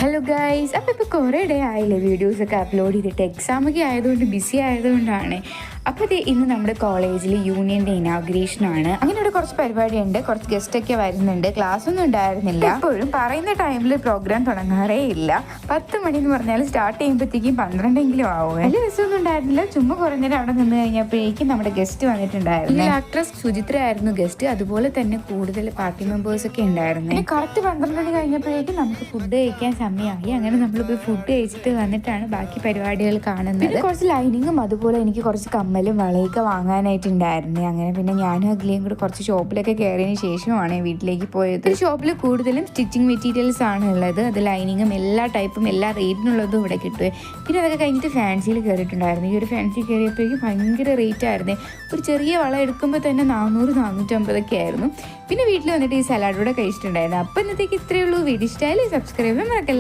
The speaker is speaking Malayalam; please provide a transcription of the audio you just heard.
ഹലോ ഗൈസ്, അപ്പോൾ ഇപ്പോൾ കുറേ ഡേ ആയില്ലേ വീഡിയോസൊക്കെ അപ്ലോഡ് ചെയ്തിട്ട്. എക്സാമൊക്കെ ആയതുകൊണ്ട് ബിസി ആയതുകൊണ്ടാണ്. അപ്പോൾ ഇത് ഇന്ന് നമ്മുടെ കോളേജിൽ യൂണിയൻ്റെ ഇനാഗുറേഷനാണ്. അങ്ങനെ ഇവിടെ കുറച്ച് പരിപാടിയുണ്ട്, കുറച്ച് ഗസ്റ്റൊക്കെ വരുന്നുണ്ട്. ക്ലാസ് ഒന്നും ഉണ്ടായിരുന്നില്ല. എപ്പോഴും പറയുന്ന ടൈമിൽ പ്രോഗ്രാം തുടങ്ങാറേ ഇല്ല. 10 മണി എന്ന് പറഞ്ഞാൽ സ്റ്റാർട്ട് ചെയ്യുമ്പോഴത്തേക്കും 12 ആവും. വലിയ രസമൊന്നും ഉണ്ടായിരുന്നില്ല. ചുമ്മാ കുറേ നേരം അവിടെ നിന്ന് കഴിഞ്ഞപ്പോഴേക്കും നമ്മുടെ ഗസ്റ്റ് വന്നിട്ടുണ്ടായിരുന്നു. ആക്ട്രസ് സുചിത്ര ആയിരുന്നു ഗസ്റ്റ്. അതുപോലെ തന്നെ കൂടുതൽ പാർട്ടി മെമ്പേഴ്സൊക്കെ ഉണ്ടായിരുന്നു. കറക്റ്റ് 12 മണി കഴിഞ്ഞപ്പോഴേക്കും നമുക്ക് ഫുഡ് കഴിക്കാൻ സമയമായി. അങ്ങനെ നമ്മളിപ്പോൾ ഫുഡ് കഴിച്ചിട്ട് വന്നിട്ടാണ് ബാക്കി പരിപാടികൾ കാണുന്നത്. കുറച്ച് ലൈനിങ്ങും അതുപോലെ എനിക്ക് കുറച്ച് കമ്മലും വളയൊക്കെ വാങ്ങാനായിട്ടുണ്ടായിരുന്നു. അങ്ങനെ പിന്നെ ഞാനും അഖിലയും കൂടെ കുറച്ച് ഷോപ്പിലൊക്കെ കയറിയതിന് ശേഷമാണ് വീട്ടിലേക്ക് പോയത്. ഷോപ്പിൽ കൂടുതലും സ്റ്റിച്ചിങ് മെറ്റീരിയൽസ് ആണ് ഉള്ളത്. അത് ലൈനിങ്ങും എല്ലാ ടൈപ്പും എല്ലാ റേറ്റിനുള്ളതും ഇവിടെ കിട്ടും. പിന്നെ അതൊക്കെ കഴിഞ്ഞിട്ട് ഫാൻസിയിൽ കയറിയിട്ടുണ്ടായിരുന്നു. ഈ ഒരു ഫാൻസി കയറിയപ്പോഴേക്കും ഭയങ്കര റേറ്റ് ആയിരുന്നു. ഒരു ചെറിയ വള എടുക്കുമ്പോൾ തന്നെ 400-450 ആയിരുന്നു. പിന്നെ വീട്ടിൽ വന്നിട്ട് ഈ സലാഡ് കൂടെ കഴിച്ചിട്ടുണ്ടായിരുന്നു. അപ്പോൾ ഇന്നത്തേക്ക് ഇത്രയേ ഉള്ളൂ. വീഡിയോ ഇഷ്ടമായാലും സബ്സ്ക്രൈബ് ചെയ്യാൻ മറക്കല്ല.